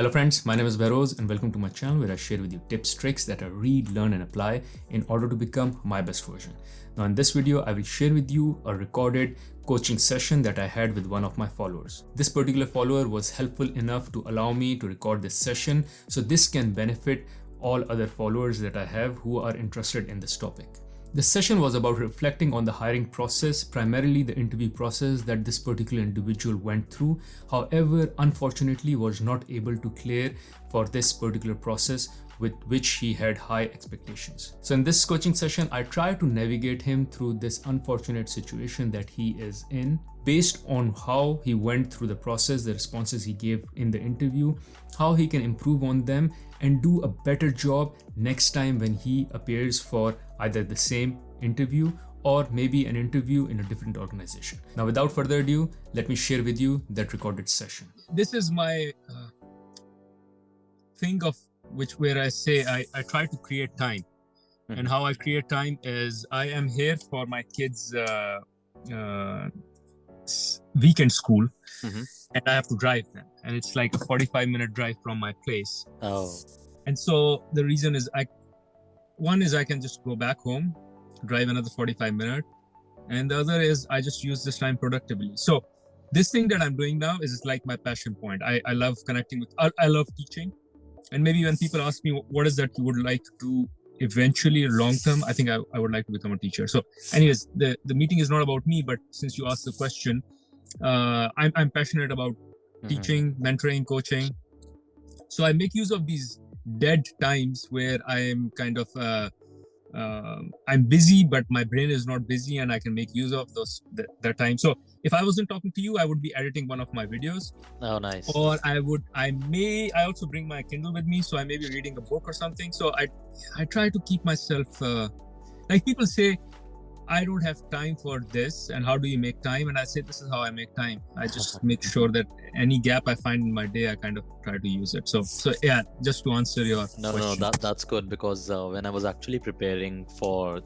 Hello friends, my name is Bahroz and welcome to my channel where I share with you tips, tricks that I read, learn and apply in order to become my best version. Now in this video, I will share with you a recorded coaching session that I had with one of my followers. This particular follower was helpful enough to allow me to record this session, so this can benefit all other followers that I have who are interested in this topic. The session was about reflecting on the hiring process, primarily the interview process that this particular individual went through. However, unfortunately was not able to clear for this particular process with which he had high expectations. So in this coaching session, I try to navigate him through this unfortunate situation that he is in based on how he went through the process, the responses he gave in the interview, how he can improve on them and do a better job next time when he appears for either the same interview or maybe an interview in a different organization. Now, without further ado, let me share with you that recorded session. This is my thing of where I say I try to create time. And how I create time is I am here for my kids' weekend school, and I have to drive them. And it's like a 45-minute drive from my place. Oh. And so the reason is one is I can just go back home, drive another 45 minutes. And the other is I just use this time productively. So this thing that I'm doing now is like my passion point. I love connecting with, I love teaching. And maybe when people ask me, what is that you would like to do eventually long term, I think I would like to become a teacher. So anyways, the meeting is not about me, but since you asked the question, I'm passionate about teaching, mentoring, coaching. So I make use of these dead times where I'm kind of, I'm busy, but my brain is not busy and I can make use of that time. So if I wasn't talking to you, I would be editing one of my videos. Oh, nice. Or I also bring my Kindle with me. So I may be reading a book or something. So I try to keep myself, like people say, I don't have time for this. And how do you make time? And I say, this is how I make time. I just make sure that any gap I find in my day, I kind of try to use it. So yeah, just to answer your question. No, that's good because when I was actually preparing for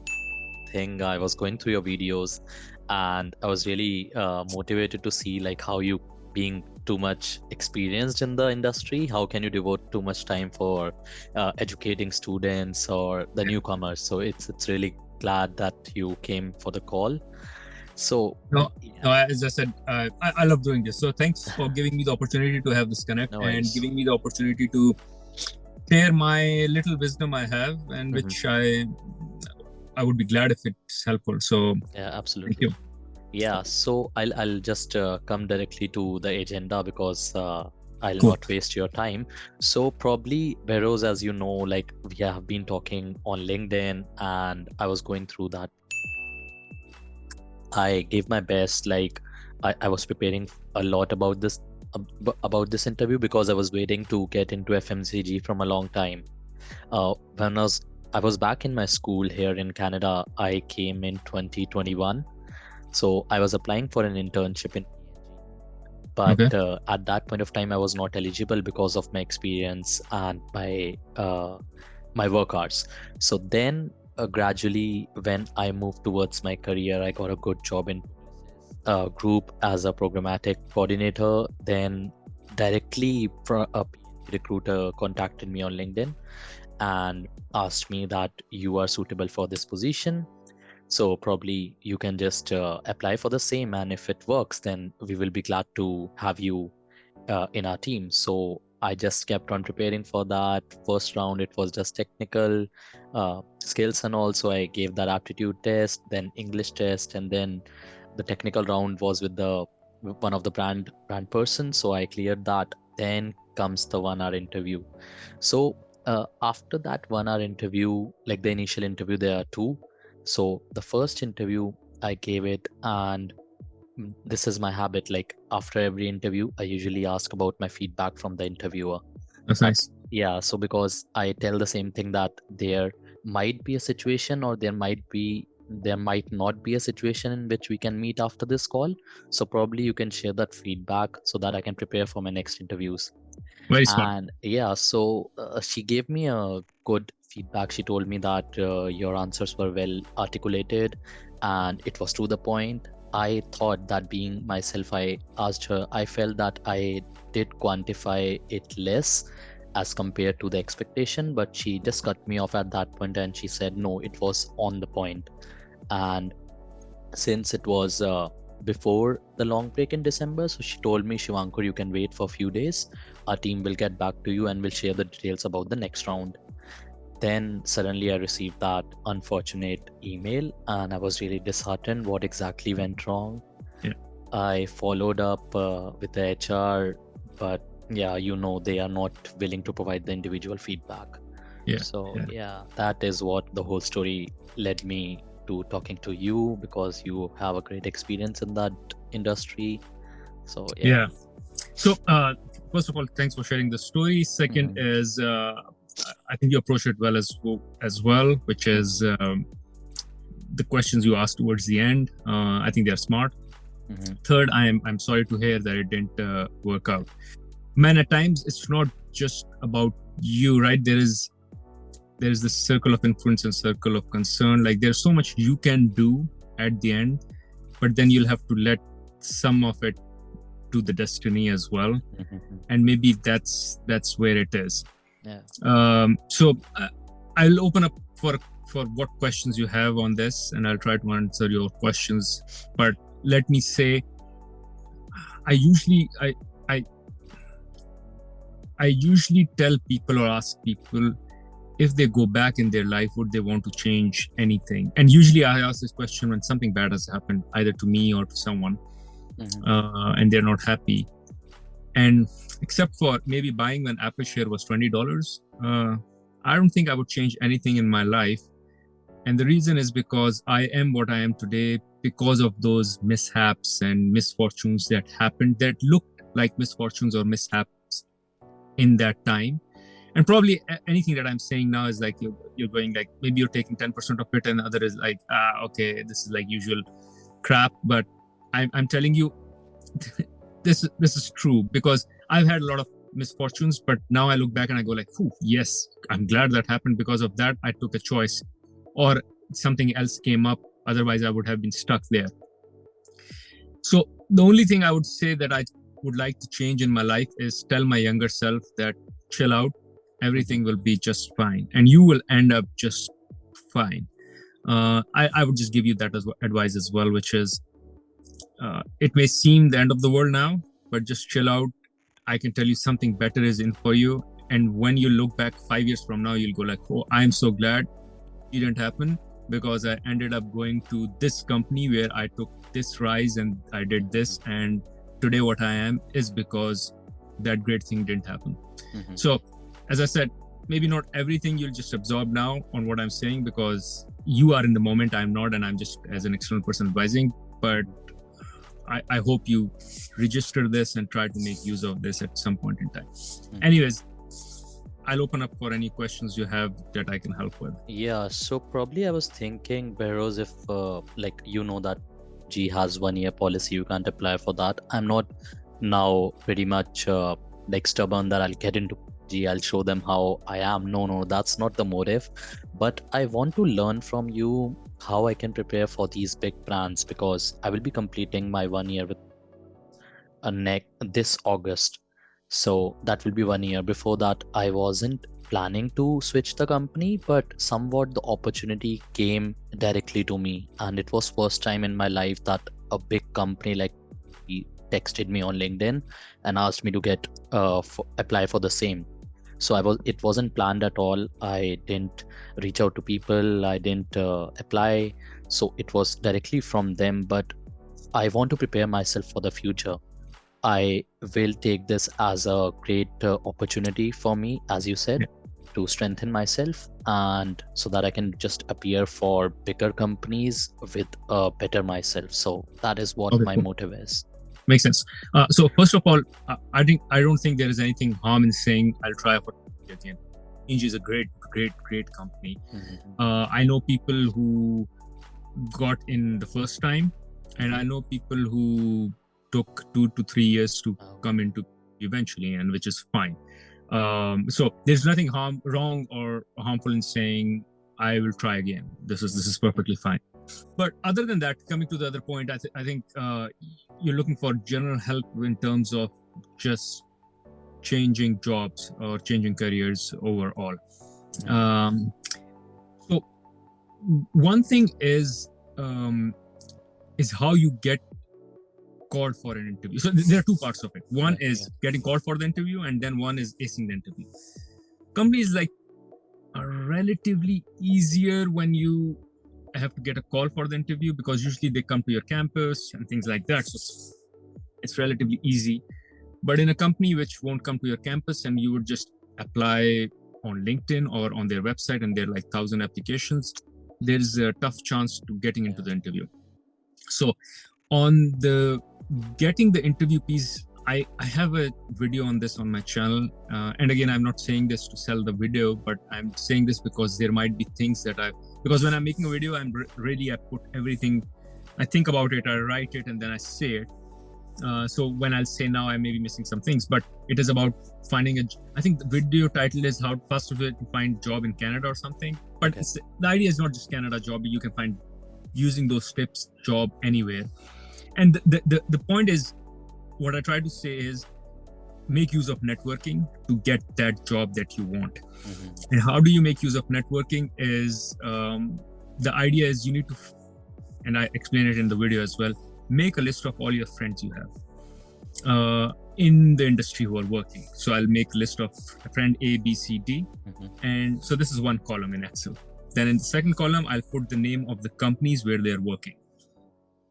thing, I was going through your videos and I was really motivated to see like how you being too much experienced in the industry, how can you devote too much time for educating students or the newcomers. So it's really glad that you came for the call. So no, as I said, I love doing this. So thanks for giving me the opportunity to have this connect and giving me the opportunity to share my little wisdom I have, and which I would be glad if it's helpful. So yeah, absolutely. Thank you. Yeah, so I'll just come directly to the agenda because I'll Cool. not waste your time. So probably, Bahroz, as you know, like we have been talking on LinkedIn and I was going through that. I gave my best, like I was preparing a lot about this interview because I was waiting to get into FMCG from a long time. When I was back in my school here in Canada, I came in 2021. So I was applying for an internship in but at that point of time I was not eligible because of my experience and my work hours. So then gradually when I moved towards my career, I got a good job in group as a programmatic coordinator. Then directly from a recruiter contacted me on LinkedIn and asked me that you are suitable for this position. So probably you can just apply for the same, and if it works, then we will be glad to have you in our team. So I just kept on preparing for that. First round, it was just technical skills, and also I gave that aptitude test, then English test, and then the technical round was with one of the brand person. So I cleared that. Then comes the 1 hour interview. So after that 1 hour interview, like the initial interview, there are two. So the first interview I gave it, and this is my habit, like after every interview, I usually ask about my feedback from the interviewer. That's nice. Yeah, so because I tell the same thing that there might be a situation or there might not be a situation in which we can meet after this call. So probably you can share that feedback so that I can prepare for my next interviews. Very smart. And yeah, so she gave me a good feedback. She told me that your answers were well articulated and it was to the point. I thought that being myself, I asked her, I felt that I did quantify it less as compared to the expectation, but she just cut me off at that point and she said, no, it was on the point. And since it was before the long break in December, so she told me, Shivankar, you can wait for a few days. Our team will get back to you and will share the details about the next round. Then suddenly I received that unfortunate email and I was really disheartened. What exactly went wrong? Yeah. I followed up with the HR, but yeah, they are not willing to provide the individual feedback. Yeah. So yeah, that is what the whole story led me to talking to you, because you have a great experience in that industry. So yeah. So first of all, thanks for sharing the story. Second is I think you approached it well as well, which is the questions you asked towards the end. I think they're smart. Third, I'm sorry to hear that it didn't work out. Man, at times it's not just about you, right? There is this circle of influence and circle of concern. Like there's so much you can do at the end, but then you'll have to let some of it to the destiny as well. And maybe that's where it is. So I'll open up for what questions you have on this, and I'll try to answer your questions. But let me say, I usually tell people or ask people, if they go back in their life, would they want to change anything? And usually I ask this question when something bad has happened, either to me or to someone, and they're not happy. And except for maybe buying when Apple share was $20, I don't think I would change anything in my life. And the reason is because I am what I am today because of those mishaps and misfortunes that happened, that looked like misfortunes or mishaps in that time. And probably anything that I'm saying now is like you're going like, maybe you're taking 10% of it and the other is like, okay, this is like usual crap. But I'm telling you, this is true, because I've had a lot of misfortunes, but now I look back and I go like, yes, I'm glad that happened. Because of that, I took a choice, or something else came up. Otherwise, I would have been stuck there. So the only thing I would say that I would like to change in my life is tell my younger self that chill out. Everything will be just fine, and you will end up just fine. I would just give you that as advice as well, which is, it may seem the end of the world now, but just chill out. I can tell you something better is in for you. And when you look back 5 years from now, you'll go like, oh, I'm so glad it didn't happen, because I ended up going to this company where I took this rise and I did this. And today what I am is because that great thing didn't happen. So as I said, maybe not everything you'll just absorb now on what I'm saying, because you are in the moment, I'm not, and I'm just as an external person advising. But I hope you register this and try to make use of this at some point in time. Anyways, I'll open up for any questions you have that I can help with. Yeah, so probably I was thinking, Bahroz, if that G has 1 year policy, you can't apply for that. I'm not now pretty much stubborn that I'll get into G, I'll show them how I am. No, that's not the motive. But I want to learn from you how I can prepare for these big brands, because I will be completing my 1 year with this August. So that will be 1 year. Before that, I wasn't planning to switch the company, but somewhat the opportunity came directly to me, and it was first time in my life that a big company like texted me on LinkedIn and asked me to get apply for the same. So it wasn't planned at all. I didn't reach out to people, I didn't apply, so it was directly from them. But I want to prepare myself for the future. I will take this as a great opportunity for me, as you said, to strengthen myself, and so that I can just appear for bigger companies with a better myself. So that is what my motive is. Makes sense. So first of all, I don't think there is anything harm in saying I'll try for it again. Inge is a great company. I know people who got in the first time, and I know people who took 2 to 3 years to come into eventually, and which is fine. So there's nothing wrong or harmful in saying I will try again. This is perfectly fine. But other than that, coming to the other point, I think you're looking for general help in terms of just changing jobs or changing careers overall. So one thing is how you get called for an interview. So there are two parts of it. One is getting called for the interview, and then one is acing the interview. Companies like are relatively easier when you have to get a call for the interview, because usually they come to your campus and things like that. So it's relatively easy. But in a company which won't come to your campus and you would just apply on LinkedIn or on their website and there are like 1,000 applications, there's a tough chance to getting into the interview. So on the getting the interview piece, I have a video on this on my channel. And again, I'm not saying this to sell the video, but I'm saying this because there might be things that because when I'm making a video, I put everything, I think about it, I write it, and then I say it. So when I'll say now, I may be missing some things, but it is about finding I think the video title is how fast to find job in Canada or something. But the idea is not just Canada job. You can find, using those tips, job anywhere. And the point is, what I try to say is make use of networking to get that job that you want. And how do you make use of networking is, the idea is you need to, and I explain it in the video as well, make a list of all your friends you have in the industry who are working. So I'll make a list of friend A, B, C, D. And so this is one column in Excel. Then in the second column, I'll put the name of the companies where they're working.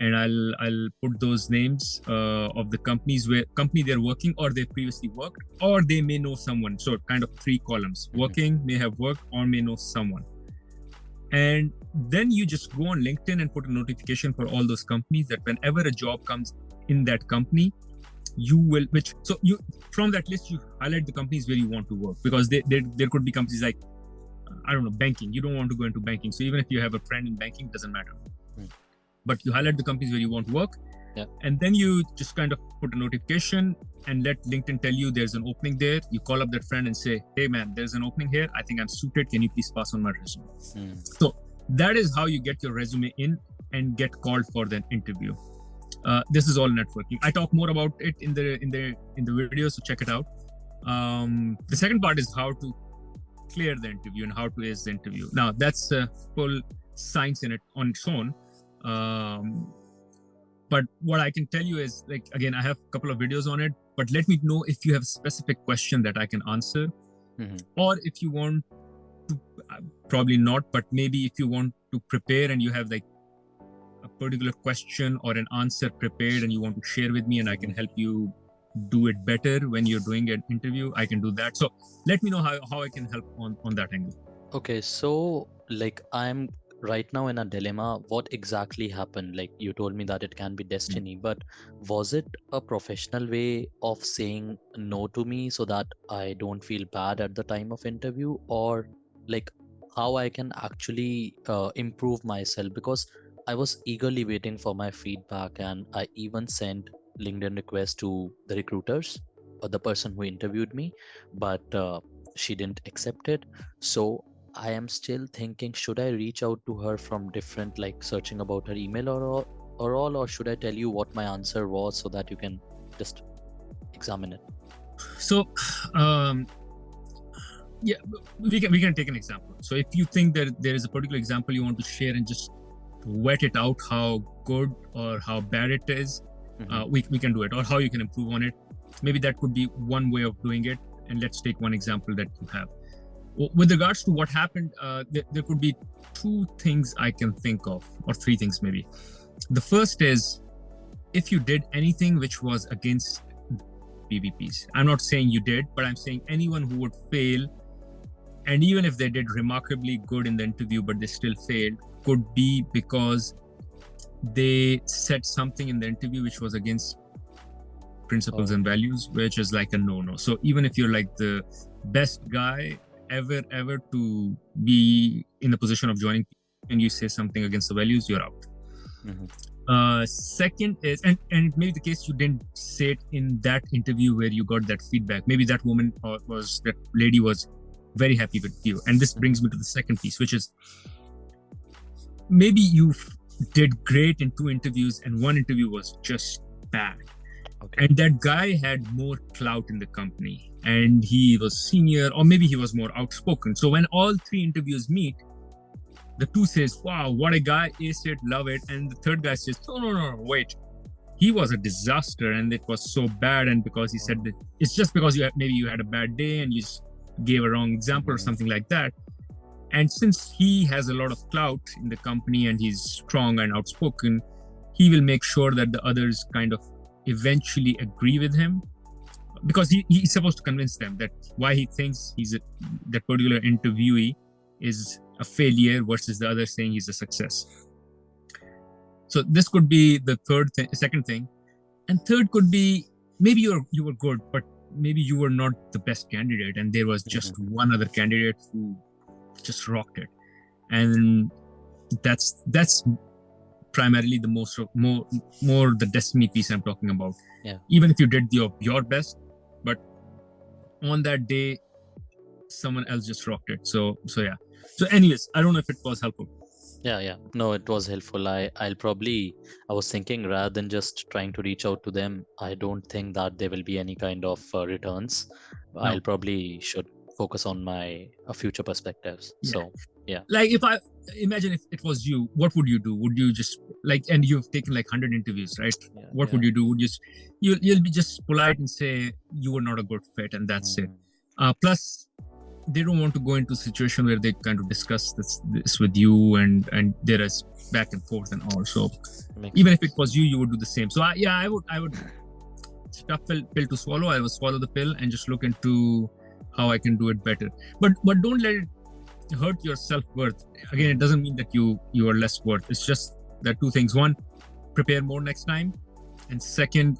And I'll put those names of the companies company they're working, or they previously worked, or they may know someone. So kind of three columns: working, may have worked, or may know someone. And then you just go on LinkedIn and put a notification for all those companies that whenever a job comes in that company, you will, from that list, you highlight the companies where you want to work, because there could be companies like, I don't know, banking. You don't want to go into banking. So even if you have a friend in banking, doesn't matter. But you highlight the companies where you want to work. And then you just kind of put a notification and let LinkedIn tell you there's an opening there. You call up that friend and say, hey man, there's an opening here. I think I'm suited. Can you please pass on my resume? So that is how you get your resume in and get called for the interview. This is all networking. I talk more about it in the video, so check it out. The second part is how to clear the interview and how to ace the interview. Now that's a full science in it on its own. But what I can tell you is, like, again, I have a couple of videos on it, but let me know if you have a specific question that I can answer, or if you want to, probably not, but maybe if you want to prepare and you have like a particular question or an answer prepared and you want to share with me and I can help you do it better when you're doing an interview, I can do that. So let me know how I can help on that angle. Okay, so like I'm right now in a dilemma. What exactly happened? Like you told me that it can be destiny, but was it a professional way of saying no to me so that I don't feel bad at the time of interview, or like how I can actually improve myself? Because I was eagerly waiting for my feedback, and I even sent LinkedIn requests to the recruiters or the person who interviewed me, but she didn't accept it. So I am still thinking, should I reach out to her from different, like searching about her email or should I tell you what my answer was so that you can just examine it? So yeah, we can take an example. So if you think that there is a particular example you want to share and just wet it out how good or how bad it is, we can do it, or how you can improve on it. Maybe that could be one way of doing it. And let's take one example that you have. With regards to what happened, there could be two things I can think of, or three things maybe. The first is, if you did anything which was against PVPs. I'm not saying you did, but I'm saying anyone who would fail, and even if they did remarkably good in the interview but they still failed, could be because they said something in the interview which was against principles and values, which is like a no-no. So even if you're like the best guy ever to be in the position of joining, and you say something against the values, you're out. Second is, and it may be the case you didn't say it in that interview where you got that feedback. Maybe that woman that lady was very happy with you. And this brings me to the second piece, which is maybe you did great in 2 interviews, and one interview was just bad. Okay. And that guy had more clout in the company, and he was senior, or maybe he was more outspoken. So when all 3 interviews meet, the two says, "Wow, what a guy! Aced it, love it," and the third guy says, "No, wait, he was a disaster, and it was so bad." And because he said that it's just because maybe you had a bad day and you just gave a wrong example or something like that. And since he has a lot of clout in the company and he's strong and outspoken, he will make sure that the others kind of eventually agree with him, because he's supposed to convince them that why he thinks that particular interviewee is a failure versus the other saying he's a success. So this could be the second thing. And third could be maybe you were good, but maybe you were not the best candidate, and there was just one other candidate who just rocked it. And that's primarily the more the destiny piece I'm talking about. Yeah. Even if you did your best, but on that day someone else just rocked it. So yeah. So anyways, I don't know if it was helpful. Yeah. No, it was helpful. I was thinking, rather than just trying to reach out to them, I don't think that there will be any kind of returns. No. I'll probably should focus on my future perspectives. Yeah. So yeah. Like if I imagine if it was you, what would you do? Would you just and you've taken like 100 interviews, right? Yeah, what would you do? Would you'll be just polite and say you were not a good fit, and that's it. Plus, they don't want to go into a situation where they kind of discuss this with you, and there is back and forth and all. So even if it was you would do the same. So I would tough pill to swallow. I would swallow the pill and just look into how I can do it better. But don't let it hurt your self-worth. Again, it doesn't mean that you are less worth. It's just that two things. One, prepare more next time, and second,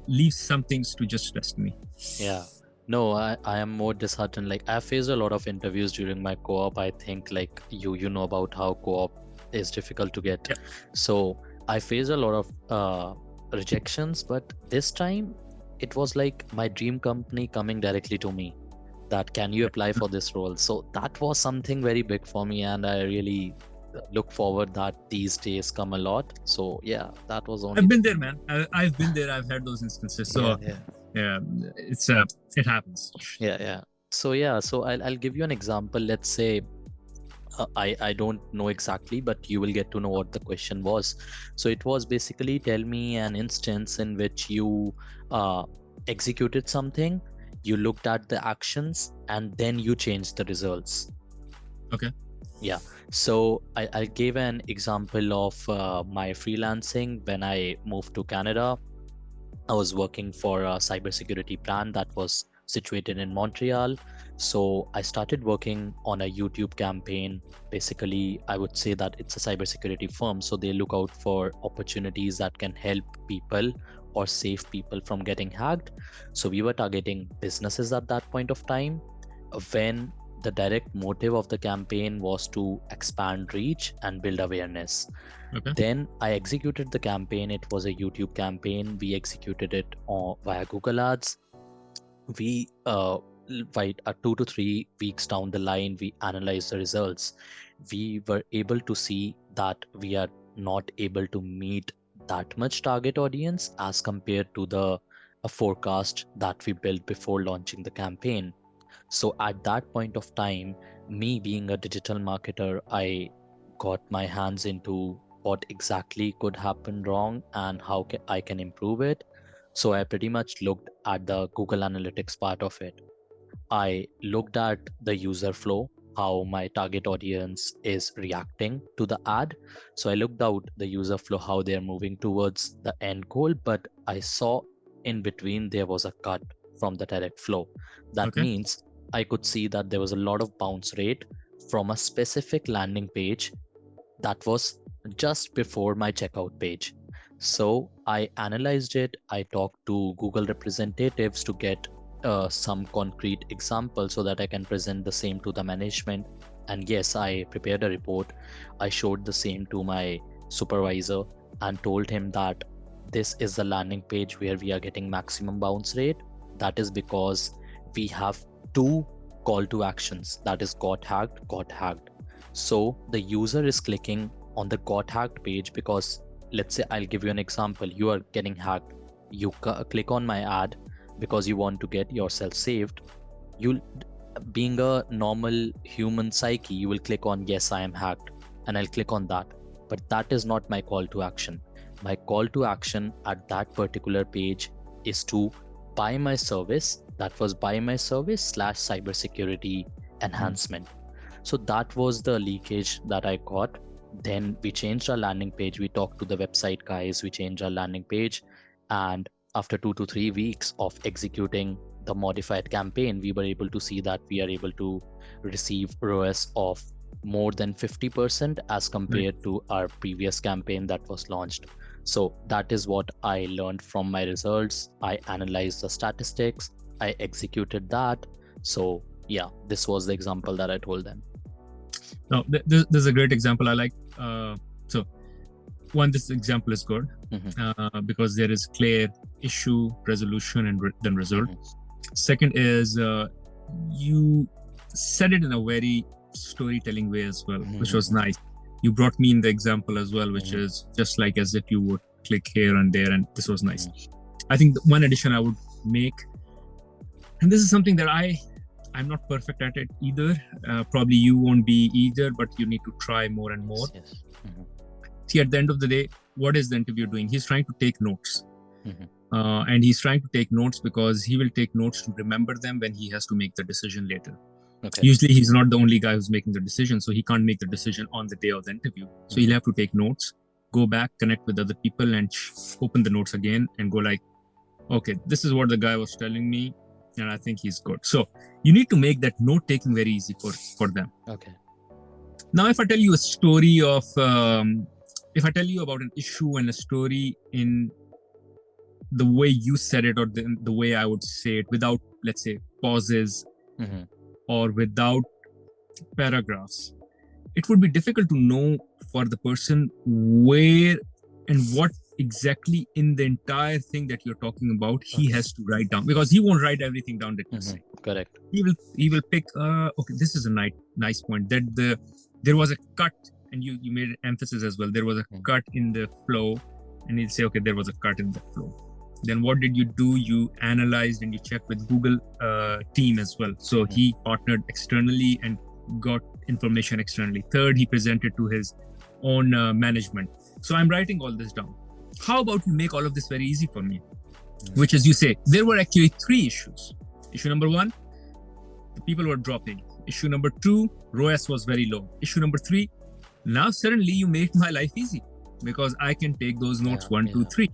leave some things to just destiny. Yeah. No, I am more disheartened. Like, I faced a lot of interviews during my co-op. I think like you know about how co-op is difficult to get. Yeah. So I faced a lot of rejections, but this time it was like my dream company coming directly to me, that can you apply for this role. So that was something very big for me, and I really look forward that these days come a lot. So yeah, that was only. I've been there, man. I've been there. I've had those instances. So yeah, it's it happens. Yeah. So I'll give you an example. Let's say I don't know exactly, but you will get to know what the question was. So it was basically, tell me an instance in which you executed something, you looked at the actions, and then you changed the results. Okay. Yeah. So I gave an example of my freelancing. When I moved to Canada, I was working for a cybersecurity brand that was situated in Montreal. So I started working on a YouTube campaign. Basically, I would say that it's a cybersecurity firm. So they look out for opportunities that can help people or save people from getting hacked. So we were targeting businesses at that point of time, when the direct motive of the campaign was to expand reach and build awareness. Okay. Then I executed the campaign. It was a YouTube campaign. We executed it via Google Ads. We 2 to 3 weeks down the line, we analyzed the results. We were able to see that we are not able to meet that much target audience as compared to the forecast that we built before launching the campaign. So at that point of time, me being a digital marketer, I got my hands into what exactly could happen wrong and how I can improve it. So I pretty much looked at the Google Analytics part of it. I looked at the user flow, how my target audience is reacting to the ad. So I looked out the user flow, how they're moving towards the end goal, but I saw in between there was a cut from the direct flow. That means I could see that there was a lot of bounce rate from a specific landing page that was just before my checkout page. So I analyzed it. I talked to Google representatives to get some concrete examples so that I can present the same to the management. And yes, I prepared a report. I showed the same to my supervisor and told him that this is the landing page where we are getting maximum bounce rate. That is because we have 2 call to actions, that is got hacked. So the user is clicking on the got hacked page, because let's say I'll give you an example. You are getting hacked. You click on my ad because you want to get yourself saved. You'll, being a normal human psyche, you will click on yes, I am hacked, and I'll click on that. But that is not my call to action. My call to action at that particular page is to buy my service. That was buy my service / cybersecurity enhancement. So that was the leakage that I got. Then we changed our landing page. We talked to the website guys. We changed our landing page. And after 2 to 3 weeks of executing the modified campaign, we were able to see that we are able to receive ROAS of more than 50% as compared to our previous campaign that was launched. So that is what I learned from my results. I analyzed the statistics. I executed that. So yeah, this was the example that I told them. No, this is a great example. I like. So, one, this example is good because there is clear issue resolution and then result. Second is you said it in a very storytelling way as well, which was nice. You brought me in the example as well, which is just like as if you would click here and there, and this was nice. I think the one addition I would make, and this is something that I'm not perfect at it either. Probably you won't be either, but you need to try more and more. Yes. See, at the end of the day, what is the interviewer doing? He's trying to take notes. And he's trying to take notes because he will take notes to remember them when he has to make the decision later. Okay. Usually he's not the only guy who's making the decision, so he can't make the decision on the day of the interview. So he'll have to take notes, go back, connect with other people, and open the notes again and go like, okay, this is what the guy was telling me, and I think he's good. So you need to make that note taking very easy for them. Okay. Now, if I tell you a story of, if I tell you about an issue and a story in the way you said it, or the way I would say it, without, let's say, pauses or without paragraphs, it would be difficult to know for the person where and what exactly in the entire thing that you're talking about he has to write down, because he won't write everything down that you say. Correct. He will pick okay, this is a nice point, that there was a cut, and you made an emphasis as well, there was a cut in the flow, and he'll say, okay, there was a cut in the flow. Then what did you do? You analyzed and you checked with Google team as well. So he partnered externally and got information externally. Third, he presented to his own management. So I'm writing all this down. How about you make all of this very easy for me? Which is, you say, there were actually 3 issues. Issue number 1, the people were dropping. Issue number 2, ROAS was very low. Issue number 3, now suddenly you made my life easy because I can take those notes 1, 2, 3.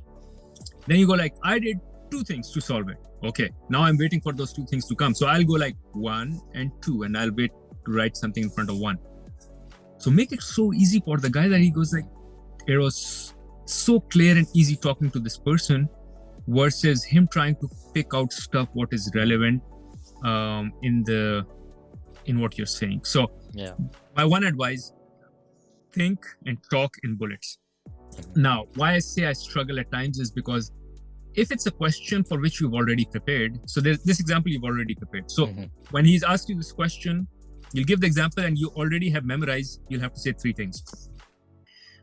Then you go like, I did 2 things to solve it. Okay, now I'm waiting for those 2 things to come. So I'll go like 1 and 2, and I'll wait to write something in front of 1. So make it so easy for the guy that he goes like, it was so clear and easy talking to this person versus him trying to pick out stuff what is relevant in what you're saying. So my one advice, think and talk in bullets. Now, why I say I struggle at times is because if it's a question for which you've already prepared, so this example you've already prepared. So when he's asked you this question, you'll give the example and you already have memorized, you'll have to say 3 things.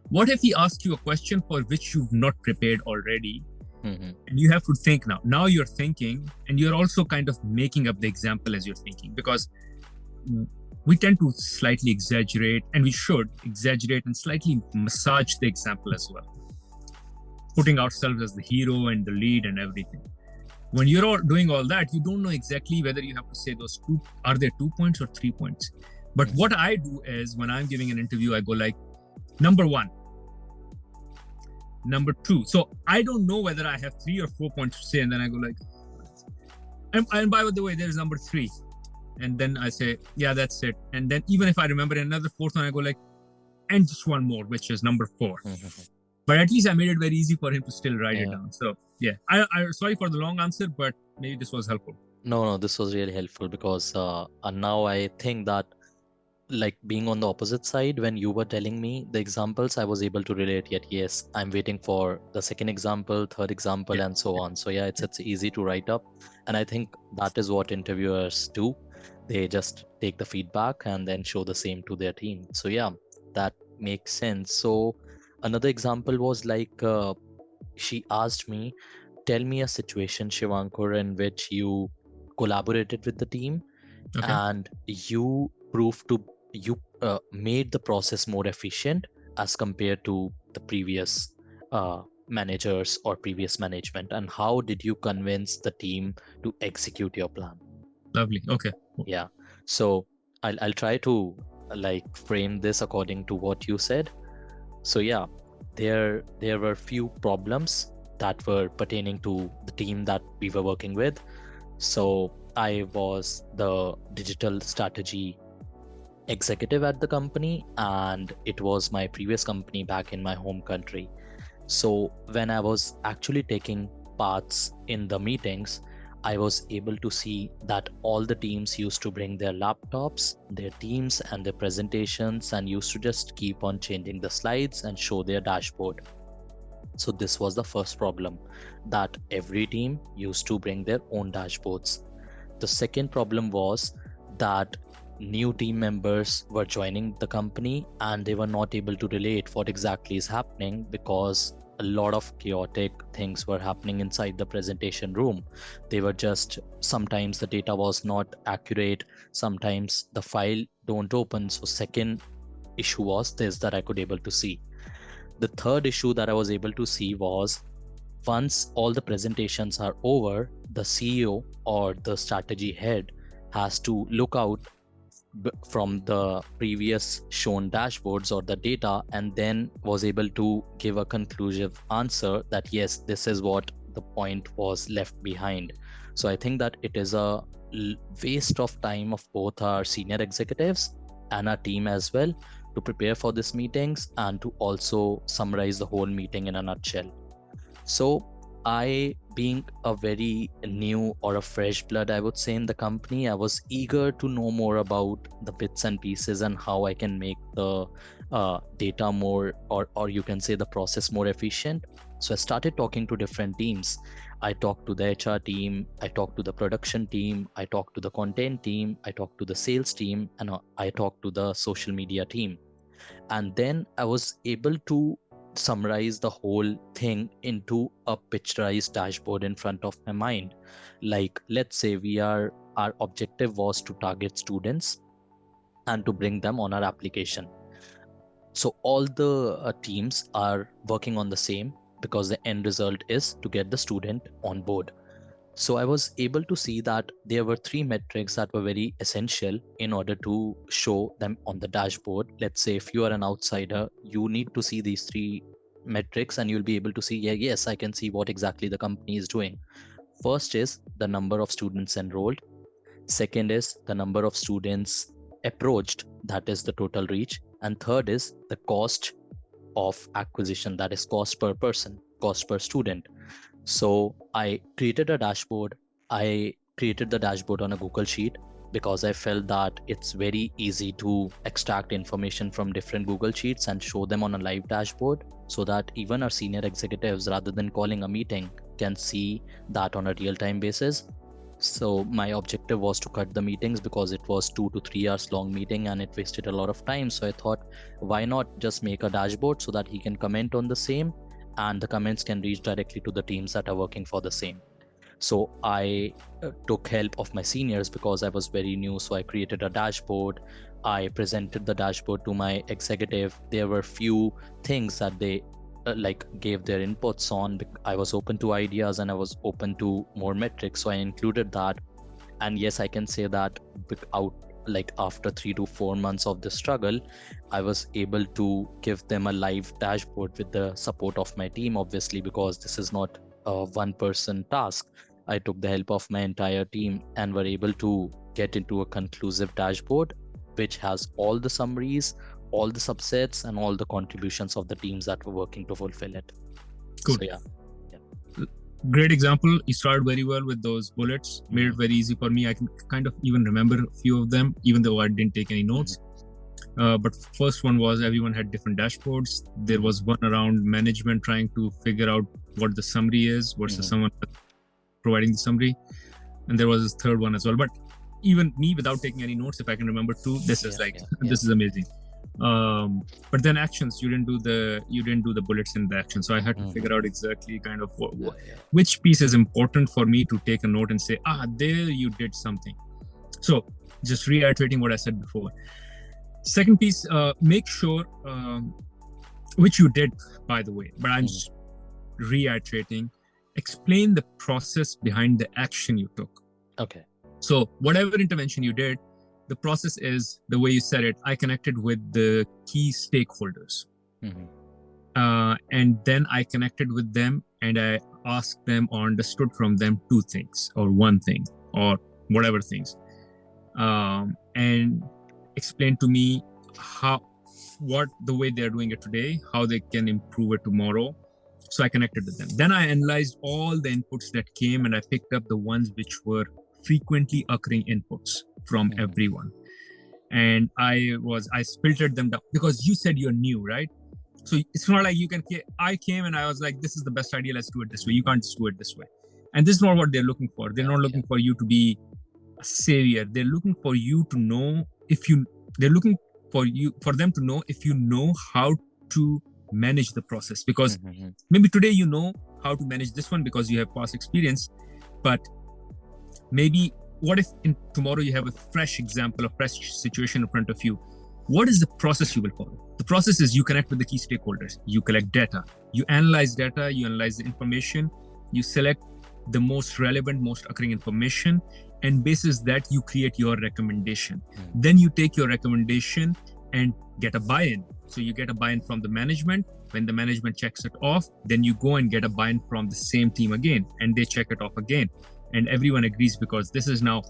What if he asks you a question for which you've not prepared already? And you have to think now. Now you're thinking, and you're also kind of making up the example as you're thinking, because we tend to slightly exaggerate, and we should exaggerate and slightly massage the example as well, putting ourselves as the hero and the lead and everything. When you're all doing all that, you don't know exactly whether you have to say those 2, are there 2 points or 3 points? But what I do is when I'm giving an interview, I go like, number 1, number 2. So I don't know whether I have 3 or 4 points to say, and then I go like, and by the way, there's number 3. And then I say, yeah, that's it. And then even if I remember another 4th one, I go like, and just 1 more, which is number 4. But at least I made it very easy for him to still write it down. So yeah, I sorry for the long answer, but maybe this was helpful. No, this was really helpful because now I think that, like, being on the opposite side, when you were telling me the examples, I was able to relate. Yet yes, I'm waiting for the second example, third example, and so on. So yeah, it's easy to write up, and I think that is what interviewers do. They just take the feedback and then show the same to their team. So yeah, that make sense. So another example was like she asked me, tell me a situation, Shivankar, in which you collaborated with the team Okay. and you made the process more efficient as compared to the previous managers or previous management, and how did you convince the team to execute your plan? Lovely. Okay. Yeah. So I'll try to like frame this according to what you said. So yeah, there were few problems that were pertaining to the team that we were working with. So I was the digital strategy executive at the company, and it was my previous company back in my home country. So when I was actually taking parts in the meetings, I was able to see that all the teams used to bring their laptops, their teams, and their presentations, and used to just keep on changing the slides and show their dashboard. So this was the first problem, that every team used to bring their own dashboards. The second problem was that new team members were joining the company and they were not able to relate what exactly is happening because a lot of chaotic things were happening inside the presentation room. They were just, sometimes the data was not accurate, sometimes the file don't open. So second issue was this that I could able to see. The third issue that I was able to see was, once all the presentations are over, the CEO or the strategy head has to look out from the previous shown dashboards or the data and then was able to give a conclusive answer that yes, this is what the point was left behind. So I think that it is a waste of time of both our senior executives and our team as well to prepare for these meetings and to also summarize the whole meeting in a nutshell. So I, being a very new or a fresh blood, I would say, in the company, I was eager to know more about the bits and pieces and how I can make the data more, or you can say the process more efficient. So I started talking to different teams. I talked to the HR team, I talked to the production team, I talked to the content team, I talked to the sales team, and I talked to the social media team. And then I was able to summarize the whole thing into a picturized dashboard in front of my mind. Like, let's say our objective was to target students and to bring them on our application. So all the teams are working on the same, because the end result is to get the student on board. So I was able to see that there were 3 metrics that were very essential in order to show them on the dashboard. Let's say if you are an outsider, you need to see these 3 metrics and you'll be able to see, yeah, yes, I can see what exactly the company is doing. First is the number of students enrolled. Second is the number of students approached, that is the total reach. And third is the cost of acquisition, that is cost per person, cost per student. So I created a dashboard. I created the dashboard on a Google Sheet because I felt that it's very easy to extract information from different Google Sheets and show them on a live dashboard, so that even our senior executives, rather than calling a meeting, can see that on a real-time basis. So my objective was to cut the meetings because it was 2 to 3 hours long meeting and it wasted a lot of time. So I thought, why not just make a dashboard so that he can comment on the same and the comments can reach directly to the teams that are working for the same. So I took help of my seniors because I was very new. So I created a dashboard. I presented the dashboard to my executive. There were few things that they gave their inputs on. I was open to ideas and I was open to more metrics, so I included that. And yes, I can say that after 3 to 4 months of the struggle, I was able to give them a live dashboard with the support of my team, obviously, because this is not a one person task. I took the help of my entire team and were able to get into a conclusive dashboard which has all the summaries, all the subsets, and all the contributions of the teams that were working to fulfill it. Cool. So, yeah. Great example. You started very well with those bullets, made it very easy for me. I can kind of even remember a few of them, even though I didn't take any notes. But first one was everyone had different dashboards. There was one around management trying to figure out what the summary is versus someone providing the summary. And there was this third one as well. But even me, without taking any notes, if I can remember two, this is this is amazing. But then actions, you didn't do the bullets in the action. So I had to figure out exactly kind of which piece is important for me to take a note and say, there you did something. So just reiterating what I said before. Second piece, make sure, which you did, by the way, but I'm just reiterating, explain the process behind the action you took. Okay. So whatever intervention you did, the process is the way you said it. I connected with the key stakeholders. And then I connected with them and I asked them or understood from them two things or one thing or whatever things. And explained to me what the way they're doing it today, how they can improve it tomorrow. So I connected with them. Then I analyzed all the inputs that came and I picked up the ones which were frequently occurring inputs from everyone. And I filtered them down because you said you're new, right? So it's not like I came and I was like, this is the best idea. Let's do it this way. You can't just do it this way. And this is not what they're looking for. They're not looking for you to be a savior. They're looking for you to know they're looking for them to know if you know how to manage the process, because maybe today you know how to manage this one because you have past experience, but maybe what if tomorrow you have a fresh example, a fresh situation in front of you? What is the process you will follow? The process is you connect with the key stakeholders, you collect data, you analyze data, you analyze the information, you select the most relevant, most occurring information, and basis that you create your recommendation. Then you take your recommendation and get a buy-in. So you get a buy-in from the management. When the management checks it off, then you go and get a buy-in from the same team again, and they check it off again. And everyone agrees because this is now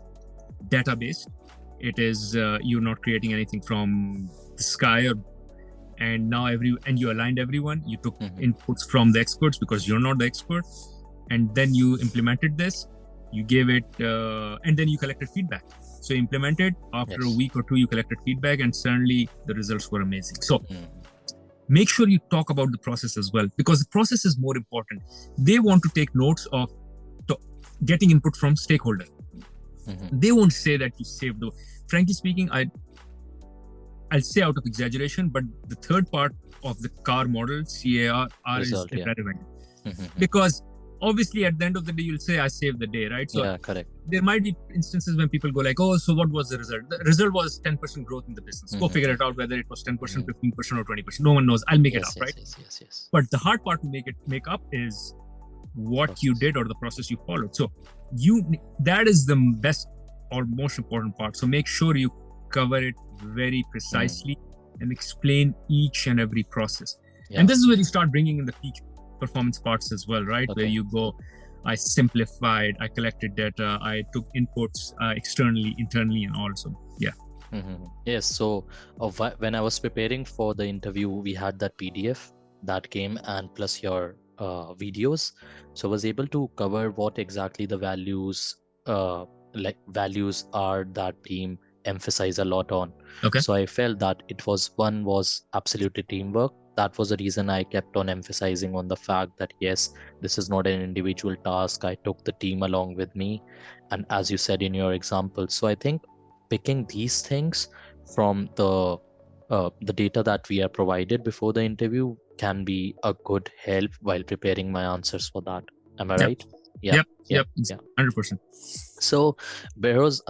data-based. It is, you're not creating anything from the sky, and you aligned everyone. You took inputs from the experts because you're not the expert. And then you implemented this, you gave it, and then you collected feedback. So you implemented, after a week or two, you collected feedback, and suddenly the results were amazing. So make sure you talk about the process as well, because the process is more important. They want to take notes of getting input from stakeholder. They won't say that you saved the, frankly speaking, I'll say out of exaggeration, but the third part of the CAR model, CAR, is irrelevant. Because obviously at the end of the day, you'll say, I saved the day, right? So correct. There might be instances when people go like, oh, so what was the result? The result was 10% growth in the business. Go figure it out, whether it was 10%, 15% or 20%. No one knows. I'll make it up, right? Yes. But the hard part to make up is what you did or the process you followed. So that is the best or most important part. So make sure you cover it very precisely and explain each and every process. And this is where you start bringing in the peak performance parts as well, right? Where you go, I simplified, I collected data, I took inputs externally, internally, and also, Yes. So when I was preparing for the interview, we had that PDF that came, and plus your videos. So I was able to cover what exactly the values are that team emphasize a lot on. So I felt that one was absolutely teamwork. That was the reason I kept on emphasizing on the fact that yes, this is not an individual task. I took the team along with me, and as you said in your example. So I think picking these things from the data that we are provided before the interview can be a good help while preparing my answers for that. Am I right? Yep. 100%. So Bahroz,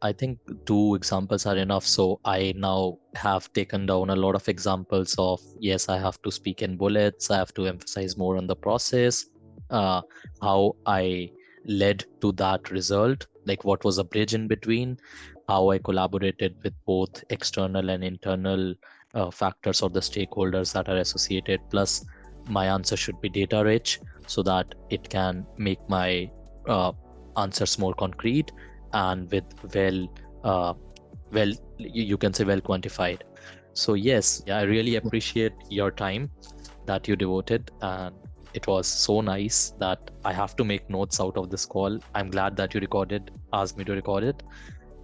I think 2 examples are enough. So I now have taken down a lot of examples of, yes, I have to speak in bullets. I have to emphasize more on the process, how I led to that result, like what was a bridge in between, how I collaborated with both external and internal factors or the stakeholders that are associated. Plus my answer should be data rich so that it can make my answers more concrete and with you can say well quantified. So yes, I really appreciate your time that you devoted, and it was so nice that I have to make notes out of this call. I'm glad that you asked me to record it.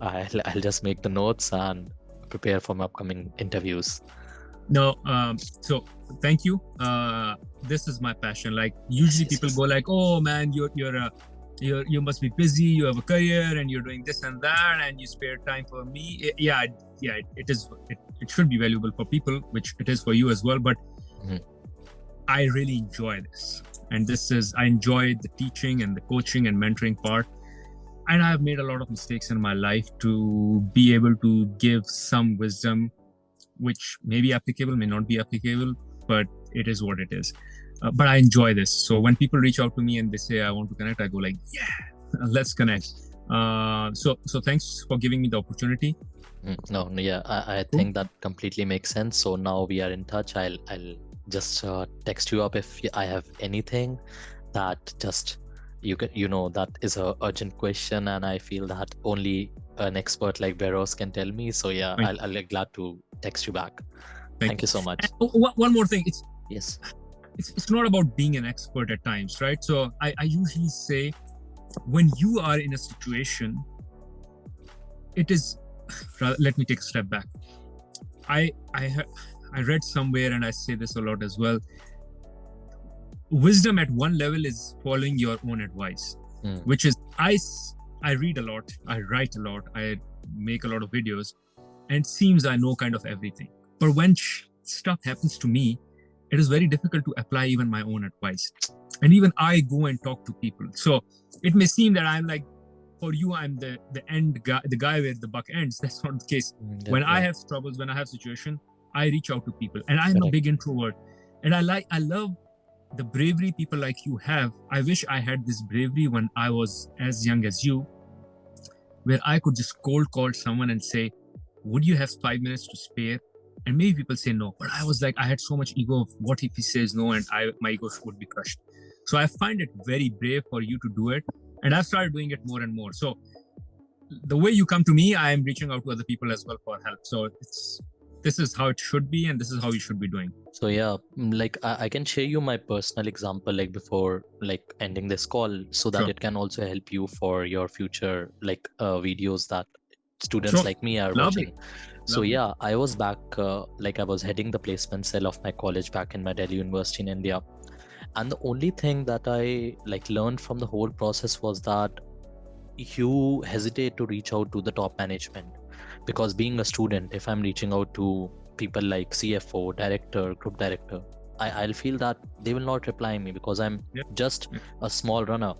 I'll just make the notes and prepare for my upcoming interviews. No, so thank you. This is my passion. Like usually people go like, oh man, you're you must be busy, you have a career and you're doing this and that and you spare time for me. It should be valuable for people, which it is for you as well, but I really enjoy this. And I enjoy the teaching and the coaching and mentoring part. And I've made a lot of mistakes in my life to be able to give some wisdom, which may be applicable, may not be applicable, but it is what it is. But I enjoy this. So when people reach out to me and they say, I want to connect, I go like, yeah, let's connect. So thanks for giving me the opportunity. I think that completely makes sense. So now we are in touch. I'll just text you up if I have anything that just that is a urgent question, and I feel that only an expert like Bahroz can tell me. So yeah, I'll be glad to text you back. Thank you so much. One more thing. Yes. It's not about being an expert at times, right? So I usually say, when you are in a situation, it is. Let me take a step back. I read somewhere, and I say this a lot as well. Wisdom at one level is following your own advice, which is I read a lot, I write a lot, I make a lot of videos, and it seems I know kind of everything. But when stuff happens to me, it is very difficult to apply even my own advice. And even I go and talk to people. So it may seem that I'm like, for you, I'm the end guy, the guy where the buck ends. That's not the case. When I have troubles, when I have situation, I reach out to people. And I'm a big introvert. And I love the bravery people like you have. I wish I had this bravery when I was as young as you, where I could just cold call someone and say, would you have 5 minutes to spare? And maybe people say no, but I was like, I had so much ego of what if he says no, and my ego would be crushed. So I find it very brave for you to do it. And I've started doing it more and more. So the way you come to me, I am reaching out to other people as well for help. So this is how it should be, and this is how you should be doing. So yeah, like I can share you my personal example, like before like ending this call, so that it can also help you for your future videos that students like me are watching. So yeah, I was back, I was heading the placement cell of my college back in my Delhi University in India. And the only thing that I learned from the whole process was that you hesitate to reach out to the top management, because being a student, if I'm reaching out to people like CFO, director, group director, I'll feel that they will not reply me because I'm just a small runner.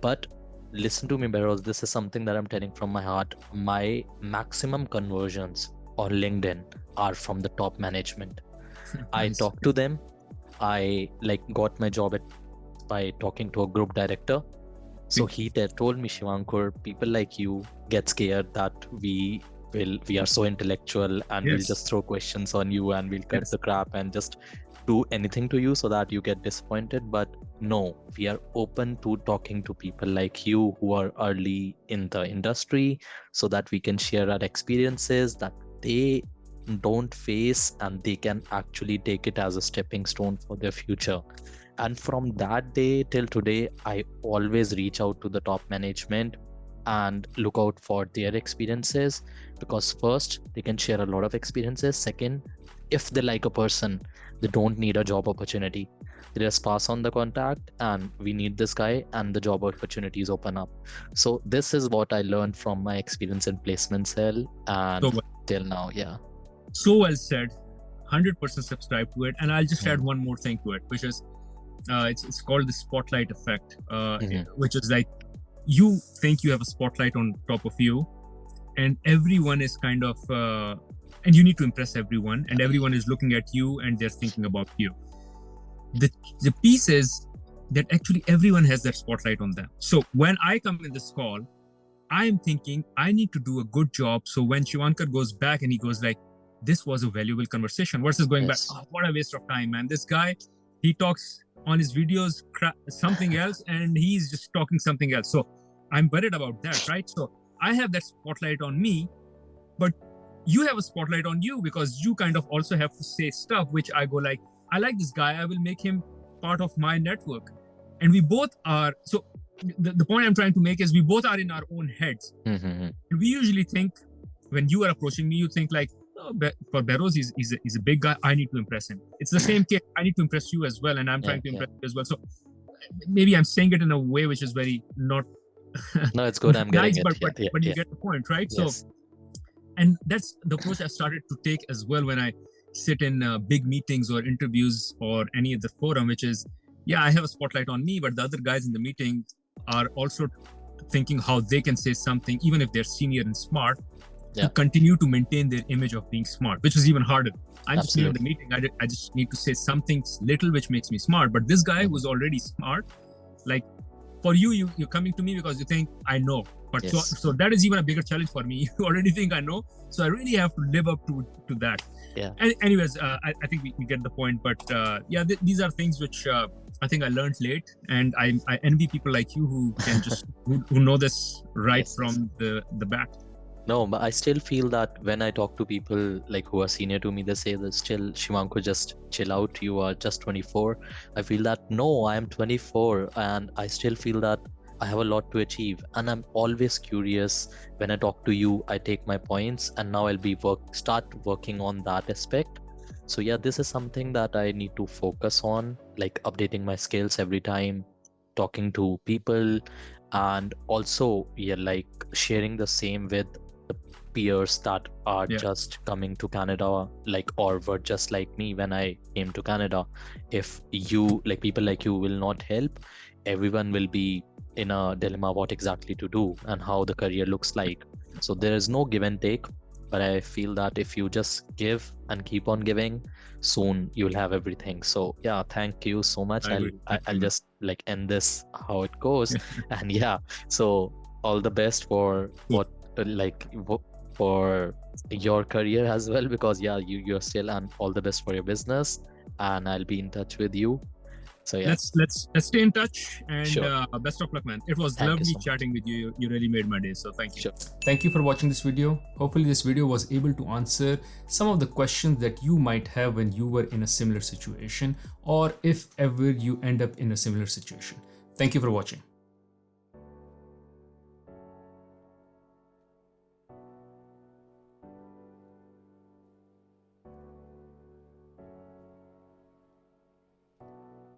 But listen to me, Bahroz, this is something that I'm telling from my heart. My maximum conversions on LinkedIn are from the top management. I talk to them. I got my job by talking to a group director. So he told me, Shivankur, people like you get scared that we are so intellectual and we'll just throw questions on you and we'll cut the crap and just do anything to you so that you get disappointed. But no, we are open to talking to people like you who are early in the industry, so that we can share our experiences that they don't face, and they can actually take it as a stepping stone for their future. And from that day till today, I always reach out to the top management and look out for their experiences, because first, they can share a lot of experiences. Second, if they like a person, they don't need a job opportunity. They just pass on the contact and we need this guy, and the job opportunities open up. So this is what I learned from my experience in placement cell and till now. So well said. 100% subscribe to it. And I'll just add one more thing to it, which is it's called the spotlight effect, which is like, you think you have a spotlight on top of you, and everyone is kind of and you need to impress everyone, and everyone is looking at you and they're thinking about you. The piece is that actually everyone has that spotlight on them. So when I come in this call, I'm thinking I need to do a good job. So when Shivankar goes back and he goes like, this was a valuable conversation, versus going back, oh, what a waste of time, man. This guy, he talks on his videos something else, and he's just talking something else. So I'm worried about that, right? So I have that spotlight on me, but you have a spotlight on you, because you kind of also have to say stuff which I go like, I like this guy, I will make him part of my network. And we both are, so the point I'm trying to make is we both are in our own heads. And we usually think, when you are approaching me, you think like, oh, for Bahroz, he's a big guy, I need to impress him. It's the same case, I need to impress you as well, and I'm trying to impress you as well. So maybe I'm saying it in a way which is very not No, it's good. I'm getting nice, it. but you get the point, right? Yes. So, and that's the approach I started to take as well when I sit in big meetings or interviews or any of the forum, which is, yeah, I have a spotlight on me, but the other guys in the meeting are also thinking how they can say something, even if they're senior and smart, to continue to maintain their image of being smart, which is even harder. I'm just new in the meeting. I just need to say something little which makes me smart. But this guy was already smart. Like, for you're coming to me because you think I know. But so that is even a bigger challenge for me. You already think I know. So I really have to live up to that. Yeah. And anyways, I think we get the point. But these are things which I think I learned late. And I envy people like you who can just, who know this right from the bat. No, but I still feel that when I talk to people like who are senior to me, they say that still, Shivanko, just chill out. You are just 24. I feel that no, I am 24 and I still feel that I have a lot to achieve. And I'm always curious. When I talk to you, I take my points and now I'll start working on that aspect. So yeah, this is something that I need to focus on, like updating my skills every time, talking to people, and also like sharing the same with peers that are just coming to Canada, like, or were just like me when I came to Canada. If you, like, people like you will not help, everyone will be in a dilemma what exactly to do and how the career looks like. So there is no give and take, but I feel that if you just give and keep on giving, soon you'll have everything. So yeah, thank you so much. I'll just like end this how it goes. And yeah, so all the best for for your career as well, because yeah, you're still, and all the best for your business, and I'll be in touch with you. So yeah, let's stay in touch, and best of luck, man. It was Thank lovely you so chatting with you. You really made my day, so thank you. Sure. Thank you for watching this video. Hopefully this video was able to answer some of the questions that you might have when you were in a similar situation, or if ever you end up in a similar situation. Thank you for watching.